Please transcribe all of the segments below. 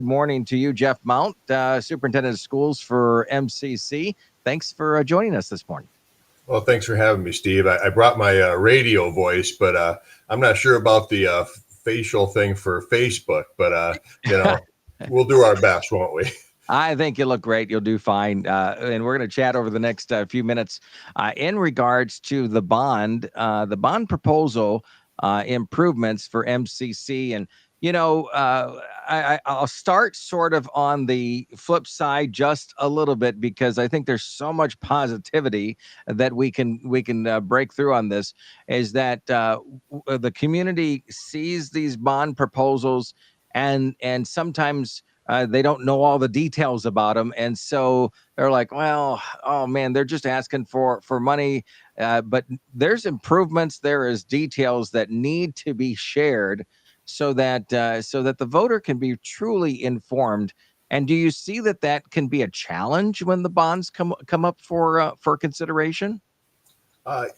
morning to you, Jeff Mount, Superintendent of Schools for MCC. Thanks for joining us this morning. Well, thanks for having me, Steve. I brought my radio voice, but I'm not sure about the facial thing for Facebook. But we'll do our best, won't we? I think you look great. You'll do fine. And we're going to chat over the next few minutes in regards to the bond proposal improvements for MCC. And, I'll start sort of on the flip side just a little bit, because I think there's so much positivity that we can break through on this, is that the community sees these bond proposals and sometimes they don't know all the details about them. And so they're like, well, oh man, they're just asking for money. But there's improvements, there is details that need to be shared so that the voter can be truly informed. And do you see that can be a challenge when the bonds come up for consideration? I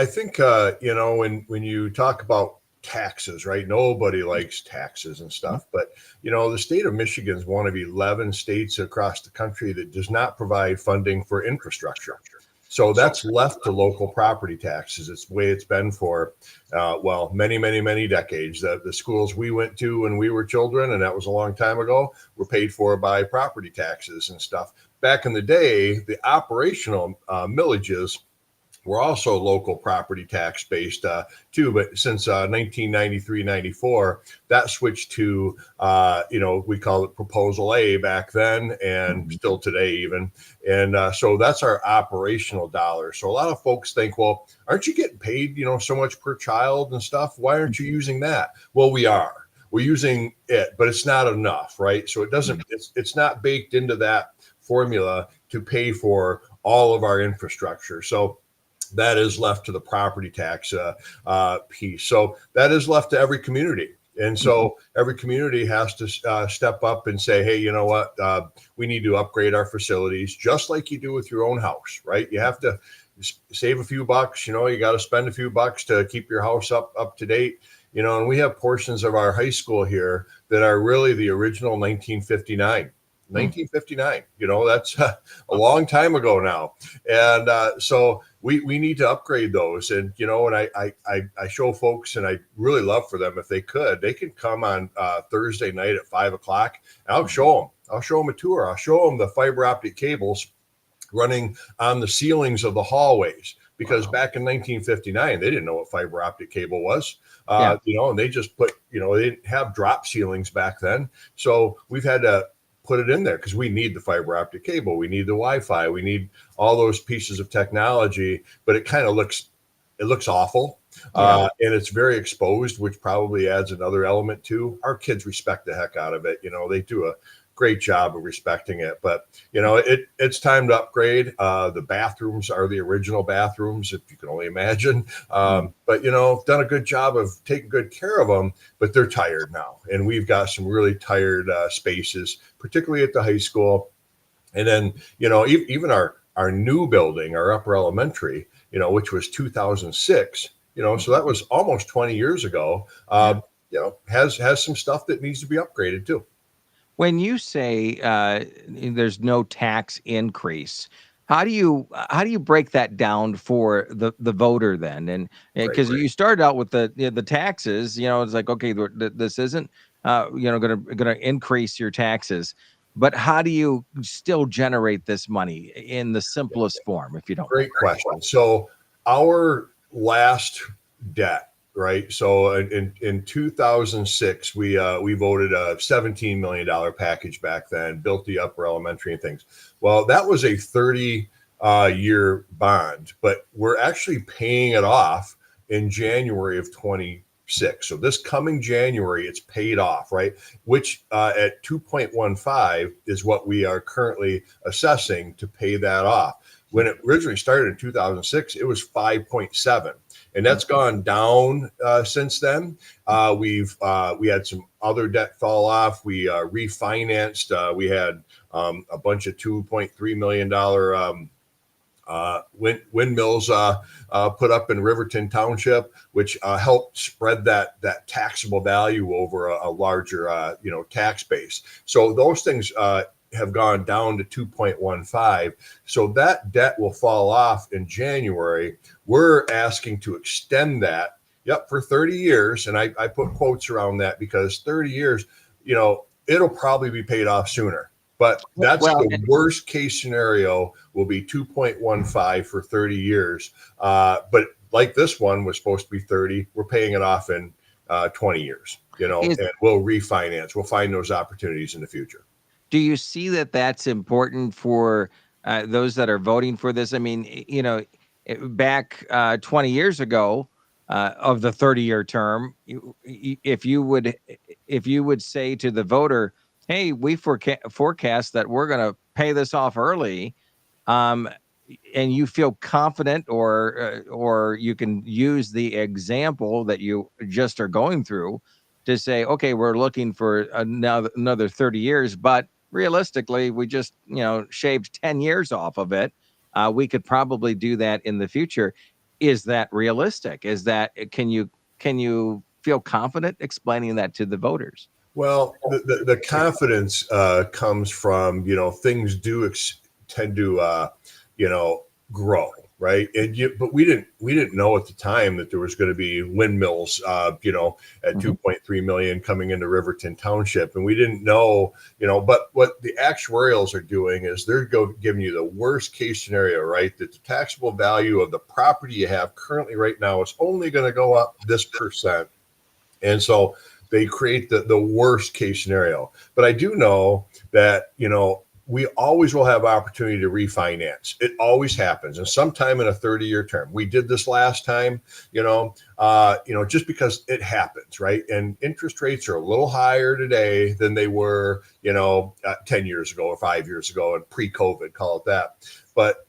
think when you talk about taxes, right? Nobody likes taxes and stuff, but the state of Michigan is one of 11 states across the country that does not provide funding for infrastructure. So that's left to local property taxes. It's the way it's been for, many, many, many decades. The schools we went to when we were children, and that was a long time ago, were paid for by property taxes and stuff. Back in the day, the operational millages were also local property tax based too, but since 1993-94, that switched to we call it Proposal A back then, and still today even. And so that's our operational dollars. So a lot of folks think, well, aren't you getting paid so much per child and stuff? Why aren't you using that? Well, we're using it, but it's not enough, right? So it doesn't. It's not baked into that formula to pay for all of our infrastructure. So that is left to the property tax piece. So that is left to every community. And so every community has to step up and say, hey, you know what? We need to upgrade our facilities, just like you do with your own house, right? You have to save a few bucks. You got to spend a few bucks to keep your house up to date. And we have portions of our high school here that are really the original 1959. 1959, that's a long time ago now. And so we need to upgrade those. And, and I show folks, and I really love for them, if they can come on Thursday night at 5:00. I'll show them a tour. I'll show them the fiber optic cables running on the ceilings of the hallways. Because back in 1959, they didn't know what fiber optic cable was, and they just put, they didn't have drop ceilings back then. So we've had to put it in there because we need the fiber optic cable, we need the Wi-Fi, we need all those pieces of technology, but it looks awful. And it's very exposed, which probably adds another element too. Our kids respect the heck out of it. They do a great job of respecting it, but it's time to upgrade. The bathrooms are the original bathrooms, if you can only imagine. But done a good job of taking good care of them, but they're tired now. And we've got some really tired spaces, particularly at the high school. And then, even our new building, our upper elementary, which was 2006, so that was almost 20 years ago, has some stuff that needs to be upgraded too. When you say there's no tax increase, how do you break that down for the voter then? And because you started out with the taxes, it's like, okay, this isn't going to increase your taxes, but how do you still generate this money in the simplest form, if you don't? Great question. So our last debt. Right. So in 2006, we voted a $17 million package back then, built the upper elementary and things. Well, that was a 30-year bond, but we're actually paying it off in January of 26. So this coming January, it's paid off, right? Which at 2.15 is what we are currently assessing to pay that off. When it originally started in 2006, it was 5.7. And that's gone down since then. We had some other debt fall off. We refinanced. We had a bunch of $2.3 million Windmills put up in Riverton Township, which helped spread that taxable value over a larger tax base. So those things have gone down to 2.15. So that debt will fall off in January. We're asking to extend that, for 30 years. And I put quotes around that because 30 years, it'll probably be paid off sooner. But that's the worst case scenario, will be 2.15 for 30 years. But like this one was supposed to be 30, we're paying it off in 20 years, and we'll refinance. We'll find those opportunities in the future. Do you see that that's important for those that are voting for this? I mean, back 20 years ago of the 30-year term, if you would say to the voter, hey, we forecast that we're going to pay this off early, and you feel confident, or you can use the example that you just are going through to say, okay, we're looking for another 30 years, but realistically, we just, shaved 10 years off of it. We could probably do that in the future. Is that realistic? Can you feel confident explaining that to the voters? Well, the confidence comes from, things do tend to, grow, right? But we didn't know at the time that there was going to be windmills, at 2.3 million coming into Riverton Township, and we didn't know, But what the actuarials are doing is they're giving you the worst case scenario, right? That the taxable value of the property you have currently right now is only going to go up this percent, and so they create the worst case scenario. But I do know that, we always will have opportunity to refinance. It always happens. And sometime in a 30-year term, we did this last time, just because it happens, right? And interest rates are a little higher today than they were, 10 years ago or 5 years ago, and pre-COVID, call it that. But,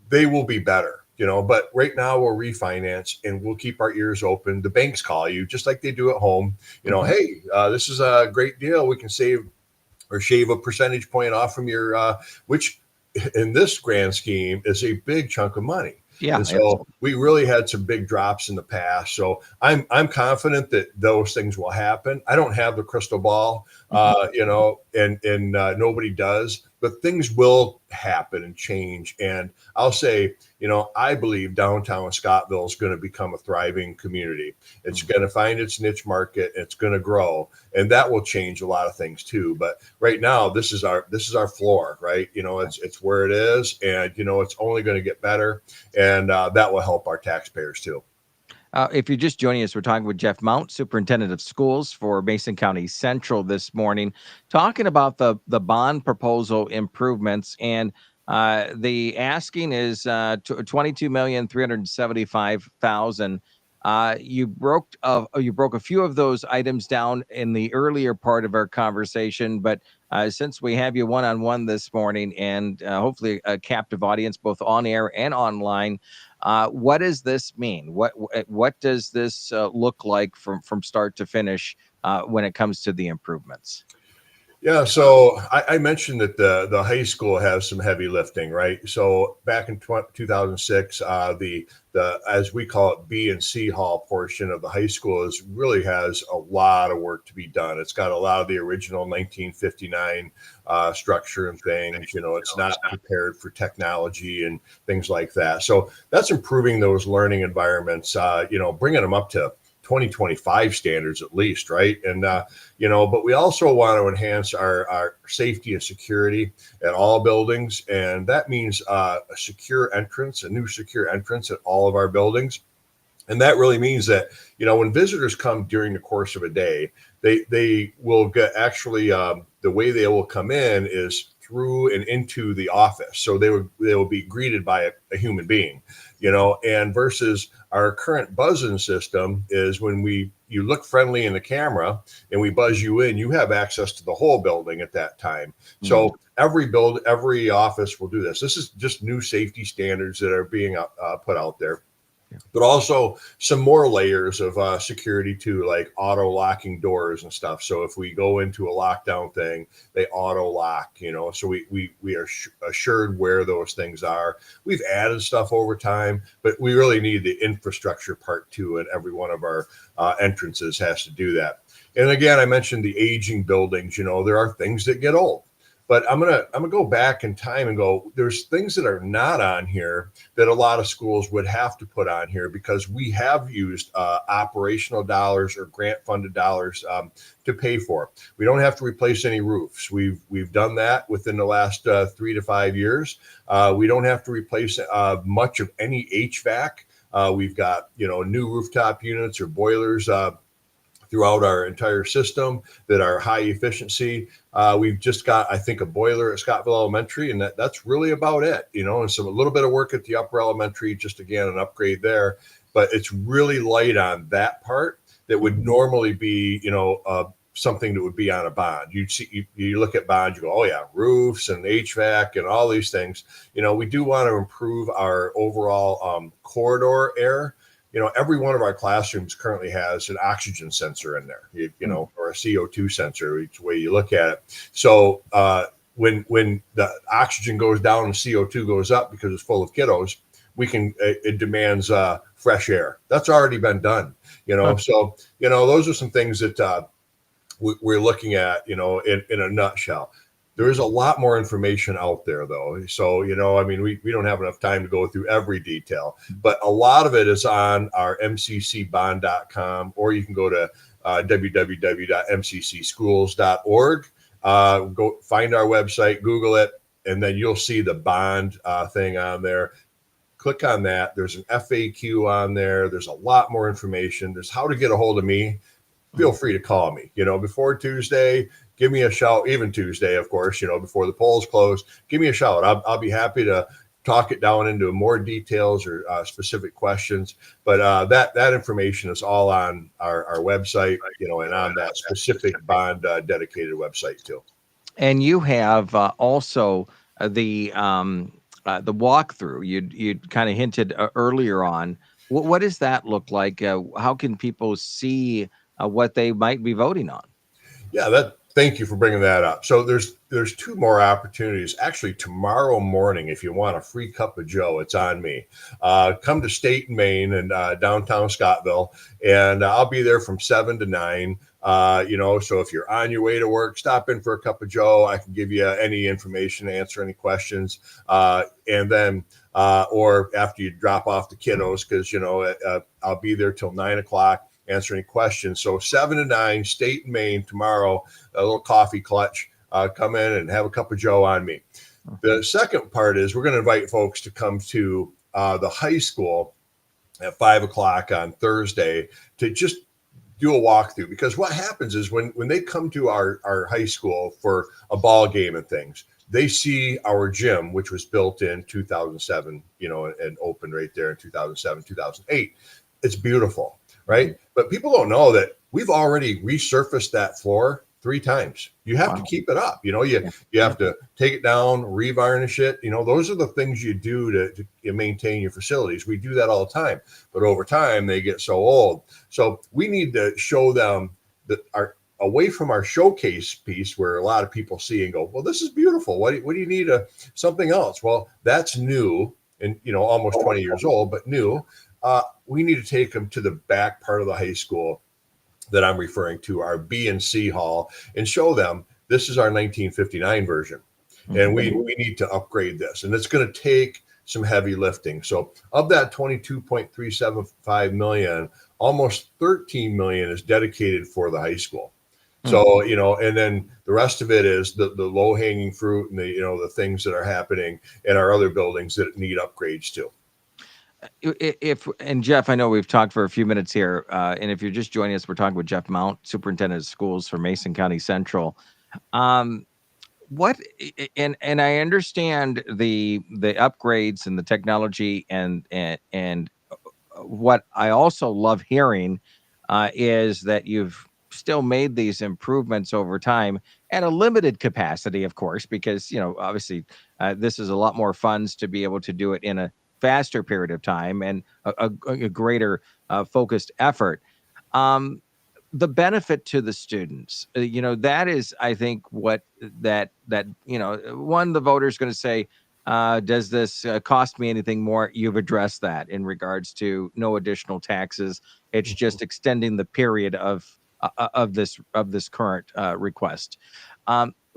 they will be better. But right now we'll refinance and we'll keep our ears open. The banks call you just like they do at home. Hey, this is a great deal. We can save or shave a percentage point off from your, which in this grand scheme is a big chunk of money. Yeah. And so we really had some big drops in the past. So I'm confident that those things will happen. I don't have the crystal ball, and nobody does, but things will happen and change. And I'll say, I believe downtown Scottville is going to become a thriving community. It's going to find its niche market. It's going to grow, and that will change a lot of things too. But right now, this is our floor, right? It's where it is, and it's only going to get better, and that will help our taxpayers too. If you're just joining us, we're talking with Jeff Mount, Superintendent of Schools for Mason County Central this morning, talking about the bond proposal improvements. And the asking is $22,375,000. You broke a few of those items down in the earlier part of our conversation, but since we have you one-on-one this morning, and hopefully a captive audience both on air and online, what does this mean? What does this look like from start to finish when it comes to the improvements? Yeah, so I mentioned that the high school has some heavy lifting, right? So back in 2006, the as we call it, B and C hall portion of the high school really has a lot of work to be done. It's got a lot of the original 1959 structure and things. It's not prepared for technology and things like that. So that's improving those learning environments. Bringing them up to 2025 standards at least, right? And but we also want to enhance our safety and security at all buildings, and that means a new secure entrance at all of our buildings. And that really means that when visitors come during the course of a day, they will get the way they will come in is through and into the office. So they will be greeted by a human being, and versus our current buzzing system is when you look friendly in the camera and we buzz you in, you have access to the whole building at that time. Mm-hmm. So every office will do this. This is just new safety standards that are being put out there. but also some more layers of security too, like auto locking doors and stuff. So if we go into a lockdown thing, they auto lock, so we are assured where those things are. We've added stuff over time, but we really need the infrastructure part too, and every one of our entrances has to do that. And again, I mentioned the aging buildings. There are things that get old, but I'm gonna go back in time and go, there's things that are not on here that a lot of schools would have to put on here, because we have used operational dollars or grant funded dollars to pay for. We don't have to replace any roofs. We've done that within the last 3 to 5 years. We don't have to replace much of any HVAC. We've got new rooftop units or boilers throughout our entire system that are high efficiency. We've just got, I think, a boiler at Scottville Elementary, and that's really about it, and so a little bit of work at the upper elementary, just again, an upgrade there, but it's really light on that part that would normally be, something that would be on a bond. You look at bonds, you go, oh yeah, roofs and HVAC and all these things. We do want to improve our overall corridor air. Every one of our classrooms currently has an oxygen sensor in there, or a CO2 sensor, each way you look at it. So when the oxygen goes down and CO2 goes up because it's full of kiddos, it demands fresh air. That's already been done, So, those are some things that we're looking at, in a nutshell. There is a lot more information out there, though. So, we don't have enough time to go through every detail, but a lot of it is on our mccbond.com, or you can go to www.mccschools.org. Go find our website, Google it, and then you'll see the bond thing on there. Click on that. There's an FAQ on there. There's a lot more information. There's how to get a hold of me. Feel free to call me, before Tuesday. Give me a shout, even Tuesday, of course, before the polls close. Give me a shout. I'll be happy to talk it down into more details or specific questions. But that information is all on our website, and on that specific bond dedicated website too. And you have also the walkthrough. You kind of hinted earlier on. What does that look like? How can people see what they might be voting on? Yeah, thank you for bringing that up. So there's 2 more opportunities. Actually, tomorrow morning, if you want a free cup of Joe, it's on me. Come to State and Main and downtown Scottville, and I'll be there from 7 to 9. So if you're on your way to work, stop in for a cup of Joe. I can give you any information, answer any questions, and then or after you drop off the kiddos, because I'll be there till 9 o'clock. Answer any questions. So 7 to 9, State and Main tomorrow, a little coffee clutch. Come in and have a cup of Joe on me. The second part is we're going to invite folks to come to the high school at 5 o'clock on Thursday to just do a walkthrough, because what happens is when they come to our high school for a ball game and things, they see our gym, which was built in 2007, and opened right there in 2007, 2008. It's beautiful, right? But people don't know that we've already resurfaced that floor 3 times. You have to keep it up. You have to take it down, revarnish it. Those are the things you do to maintain your facilities. We do that all the time, but over time they get so old. So we need to show them that away from our showcase piece, where a lot of people see and go, well, this is beautiful. What do you need? Something else? Well, that's new and almost 20 years old, but new. We need to take them to the back part of the high school that I'm referring to, our B and C hall, and show them this is our 1959 version. And we need to upgrade this. And it's going to take some heavy lifting. So of that 22.375 million, almost 13 million is dedicated for the high school. So, and then the rest of it is the low hanging fruit and the things that are happening in our other buildings that need upgrades too. And Jeff, I know we've talked for a few minutes here, and if you're just joining us, we're talking with Jeff Mount, Superintendent of Schools for Mason County Central. What and I understand the upgrades and the technology, and what I also love hearing is that you've still made these improvements over time at a limited capacity, of course, because obviously this is a lot more funds to be able to do it in a faster period of time and a greater focused effort. Um, the benefit to the students, that is, I think, what that one, the voter's going to say, does this cost me anything more? You've addressed that in regards to no additional taxes. It's just extending the period of this current request.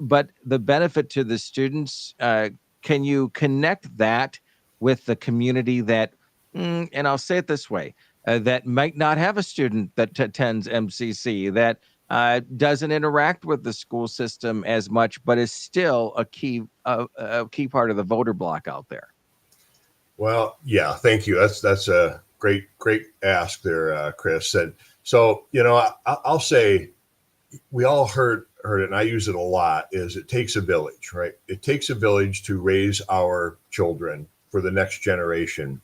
But the benefit to the students, can you connect that with the community that, and I'll say it this way, that might not have a student that attends MCC, that doesn't interact with the school system as much, but is still a key part of the voter block out there? Well, yeah, thank you. That's a great ask there, Chris. And so, I'll say we all heard it, and I use it a lot. Is it takes a village, right? It takes a village to raise our children for the next generation,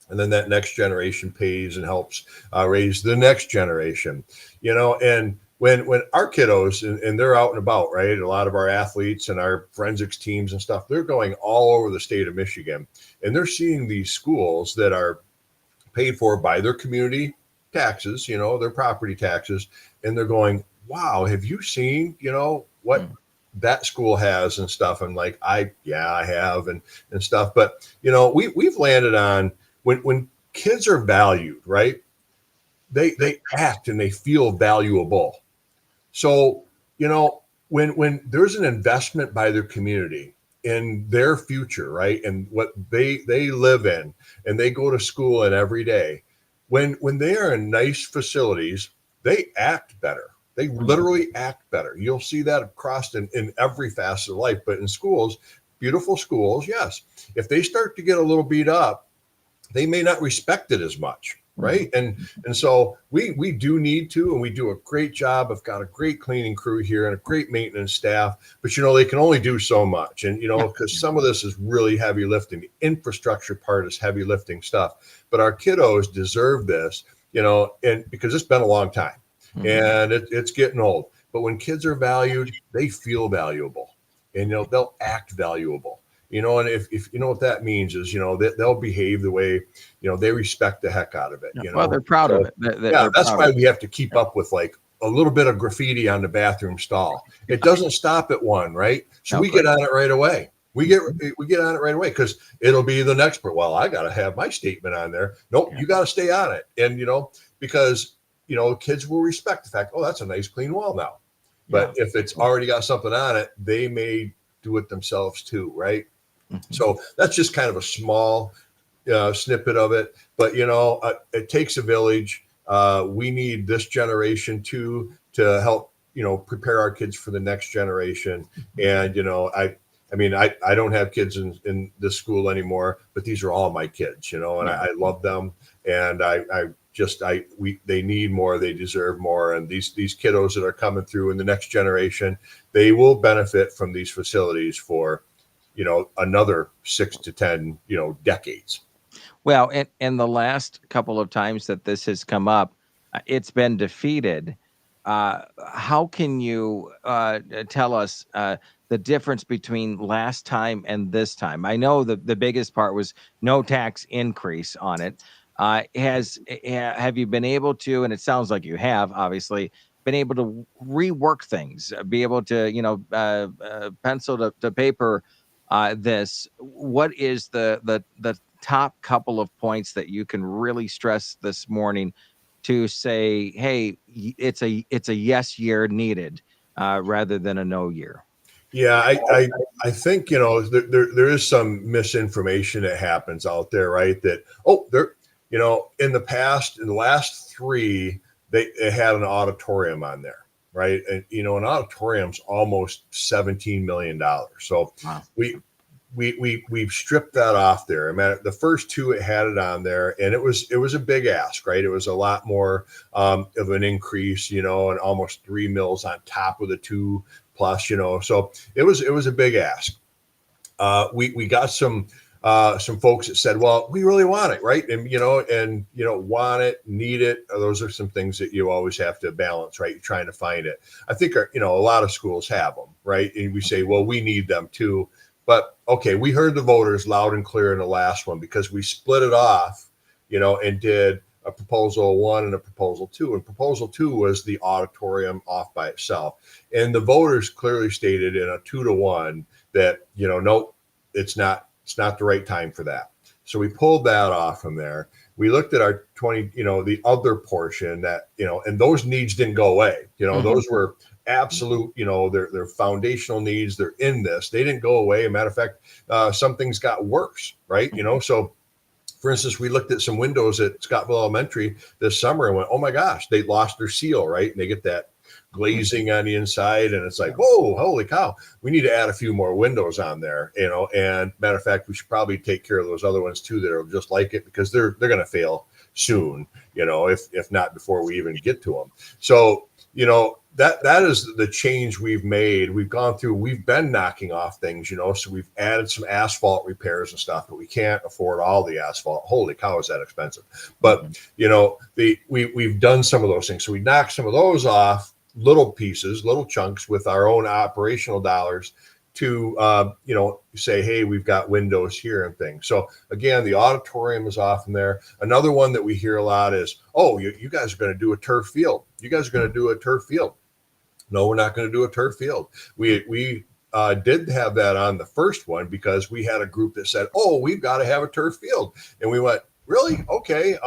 and then that next generation pays and helps raise the next generation. And when our kiddos and they're out and about, right? A lot of our athletes and our forensics teams and stuff, they're going all over the state of Michigan, and they're seeing these schools that are paid for by their community taxes, their property taxes, and they're going, wow, have you seen, what that school has and stuff? I'm like, I have and stuff. But, we've landed on when kids are valued, right? They act and they feel valuable. So, when there's an investment by their community in their future, right? And what they live in, and they go to school in every day, when they are in nice facilities, they act better. They literally act better. You'll see that across in every facet of life. But in schools, beautiful schools, yes, if they start to get a little beat up, they may not respect it as much, right? And so we do need to, and we do a great job. I've got a great cleaning crew here and a great maintenance staff, but they can only do so much. And because some of this is really heavy lifting. The infrastructure part is heavy lifting stuff, but our kiddos deserve this, and because it's been a long time. And it's getting old. But when kids are valued, they feel valuable, and they'll act valuable. And if you know what that means is, they'll behave the way, they respect the heck out of it. Well, they're proud of it. That's why we have to keep up with like a little bit of graffiti on the bathroom stall. It doesn't stop at one, right? So we get on it right away. We get on it right away, because it'll be the next part. Well, I got to have my statement on there. Nope, you got to stay on it, and because kids will respect the fact, oh, that's a nice clean wall now. But if it's already got something on it, they may do it themselves too, right? So that's just kind of a small snippet of it. But, it takes a village. We need this generation to help, prepare our kids for the next generation. And, I don't have kids in this school anymore, but these are all my kids, and I love them. And they need more, they deserve more. And these kiddos that are coming through in the next generation, they will benefit from these facilities for, another 6 to 10, decades. Well, and the last couple of times that this has come up, it's been defeated. How can you tell us the difference between last time and this time? I know the biggest part was no tax increase on it. Have you been able to, and it sounds like you have, obviously, been able to rework things, be able to, pencil to paper this? What is the top couple of points that you can really stress this morning to say, hey, it's a yes year needed rather than a no year? Yeah, I think, there is some misinformation that happens out there, right? That, in the past, in the last three, they had an auditorium on there, right? And, an auditorium's almost $17 million. So wow. We've stripped that off there. I mean, the first two, it had it on there, and it was a big ask, right? It was a lot more of an increase, and almost 3 mils on top of the 2 plus, so it was a big ask. We got some folks that said, well, we really want it, right? And want it, need it. Those are some things that you always have to balance, right? You're trying to find it. I think a lot of schools have them, right? And we say, well, we need them too. But okay, we heard the voters loud and clear in the last one because we split it off, and did a proposal 1 and a proposal 2. And proposal 2 was the auditorium off by itself. And the voters clearly stated in a 2-to-1 that, nope, it's not the right time for that. So we pulled that off from there. We looked at our 20, the other portion that, and those needs didn't go away. Those were absolute, they're foundational needs. They're in this. They didn't go away. As a matter of fact, some things got worse, right? So for instance, we looked at some windows at Scottville Elementary this summer and went, oh my gosh, they lost their seal, right? And they get that glazing on the inside, and it's like, whoa, holy cow, we need to add a few more windows on there, and matter of fact, we should probably take care of those other ones too that are just like it, because they're going to fail soon, if not before we even get to them. So that is the change we've made. We've gone through, we've been knocking off things, so we've added some asphalt repairs and stuff, but we can't afford all the asphalt. Holy cow, is that expensive. But we've done some of those things, so we knocked some of those off, little pieces, little chunks with our own operational dollars to say, hey, we've got windows here and things. So again, the auditorium is off in there. Another one that we hear a lot is, oh, you guys are going to do a turf field. You guys are going to do a turf field. No, we're not going to do a turf field. We did have that on the first one because we had a group that said, oh, we've got to have a turf field. And we went, really? Okay.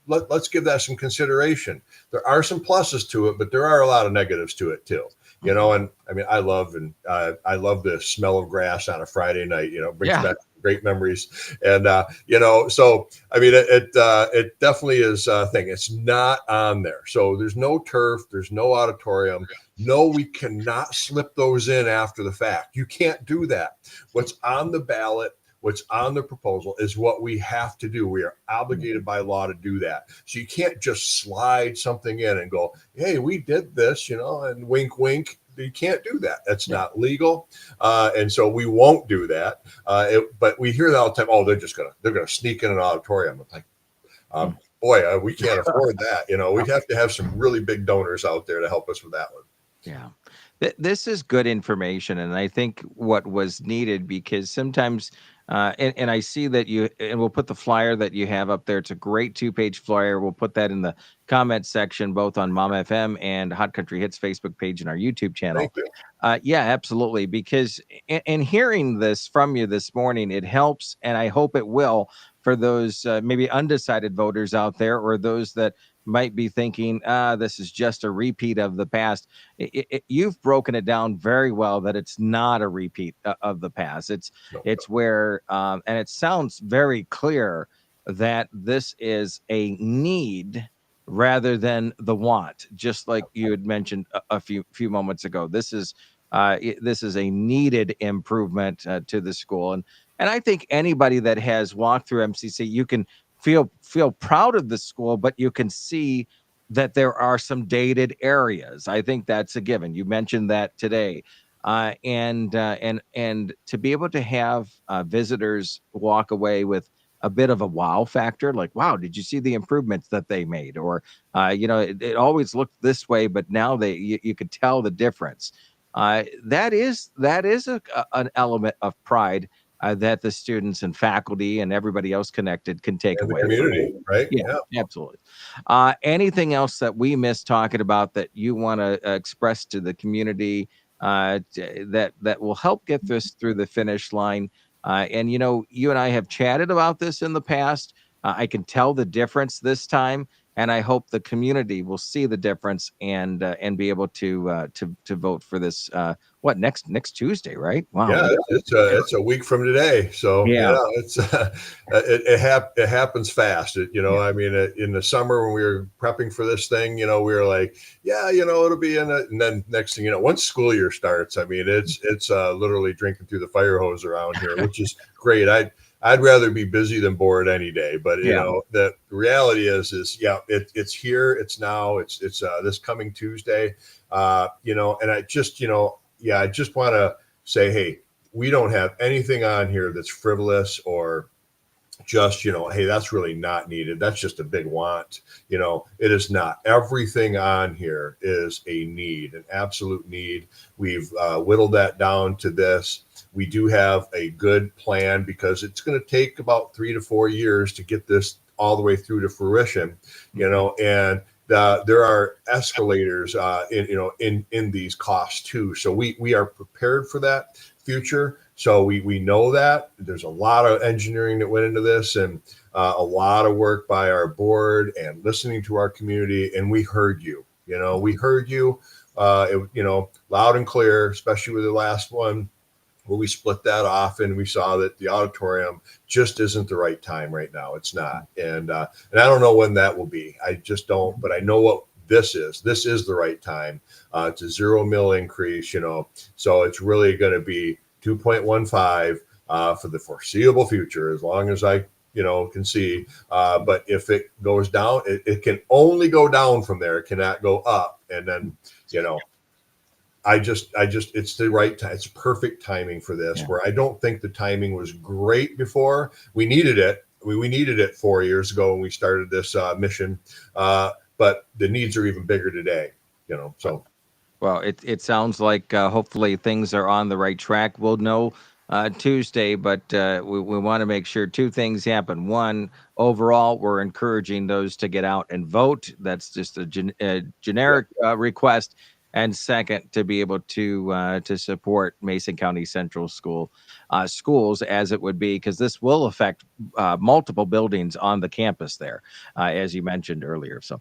Let's give that some consideration. There are some pluses to it, but there are a lot of negatives to it too. And I mean, I love the smell of grass on a Friday night. Brings back great memories. And so I mean, it definitely is a thing. It's not on there. So there's no turf. There's no auditorium. No, we cannot slip those in after the fact. You can't do that. What's on the ballot, what's on the proposal is what we have to do. We are obligated by law to do that. So you can't just slide something in and go, hey, we did this, and wink, wink. You can't do that. That's not legal. And so we won't do that. But we hear that all the time. Oh, they're going to sneak in an auditorium. I'm like, boy, we can't afford that. We'd have to have some really big donors out there to help us with that one. Yeah. This is good information. And I think what was needed, because sometimes, and I see that and we'll put the flyer that you have up there. It's a great 2-page flyer. We'll put that in the comment section, both on Mom FM and Hot Country Hits Facebook page and our YouTube channel. Thank you. Yeah, absolutely. Because in hearing this from you this morning, it helps, and I hope it will, for those maybe undecided voters out there, or those that might be thinking, this is just a repeat of the past. You've broken it down very well that it's not a repeat of the past. It's where, and it sounds very clear that this is a need rather than the want, just like you had mentioned a few moments ago. This is a needed improvement to the school, and I think anybody that has walked through MCC, you can feel proud of the school, but you can see that there are some dated areas. I think that's a given. You mentioned that today, and to be able to have visitors walk away with a bit of a wow factor, like, wow, did you see the improvements that they made? Or, it always looked this way, but now you could tell the difference. That is an element of pride that the students and faculty and everybody else connected can take And away. the community, right? Yeah, absolutely. Anything else that we missed talking about that you want to express to the community that will help get this through the finish line? And you and I have chatted about this in the past. I can tell the difference this time, and I hope the community will see the difference and be able to vote for this. Next Tuesday, right? Wow. Yeah, it's a week from today. So it's it happens fast. I mean, in the summer when we were prepping for this thing, we were like, it'll be in it. And then next thing once school year starts, I mean, it's literally drinking through the fire hose around here, which is great. I'd rather be busy than bored any day. But the reality is it's here. It's now. It's this coming Tuesday. And I just I just want to say, hey, we don't have anything on here that's frivolous or just, hey, that's really not needed. That's just a big want. It is not. Everything on here is a need, an absolute need. We've whittled that down to this. We do have a good plan because it's going to take about 3 to 4 years to get this all the way through to fruition, and there are escalators in these costs too. So we are prepared for that future. So we know that there's a lot of engineering that went into this, and a lot of work by our board and listening to our community. And we heard you. We heard you. Loud and clear, especially with the last one, where we split that off and we saw that the auditorium just isn't the right time right now. It's not, and I don't know when that will be. I just don't. But I know what this is. This is the right time. It's a 0 mill increase. So it's really going to be 2.15 for the foreseeable future, as long as I can see. But if it goes down, it can only go down from there. It cannot go up. And then I just it's the right time. It's perfect timing for this. Where I don't think the timing was great before. We needed it. We needed it 4 years ago when we started this mission. But the needs are even bigger today. So. Well, it sounds like hopefully things are on the right track. We'll know Tuesday, but we want to make sure two things happen. One, overall, we're encouraging those to get out and vote. That's just a generic request. And second, to be able to support Mason County Central schools as it would be, because this will affect multiple buildings on the campus there, as you mentioned earlier. So,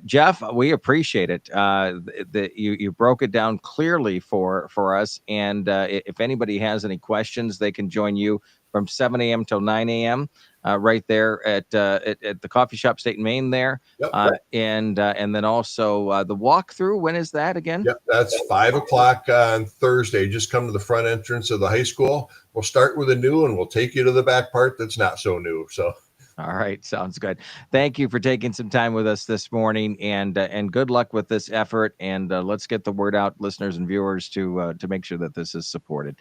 Jeff, we appreciate it. That you broke it down clearly for us. And if anybody has any questions, they can join you from 7 a.m. till 9 a.m. Right there at the coffee shop, State and Main there. Yep. And then also the walkthrough. When is that again? Yep, that's 5:00 on Thursday. Just come to the front entrance of the high school. We'll start with a new, and we'll take you to the back part that's not so new. So. All right, sounds good. Thank you for taking some time with us this morning, and good luck with this effort. And let's get the word out, listeners and viewers, to make sure that this is supported.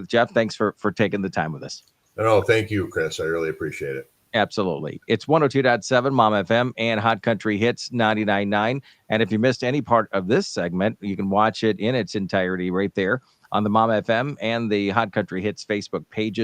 Jeff, thanks for taking the time with us. No, thank you, Chris. I really appreciate it. Absolutely. It's 102.7 Mom FM and Hot Country Hits 99.9. And if you missed any part of this segment, you can watch it in its entirety right there on the Mom FM and the Hot Country Hits Facebook pages.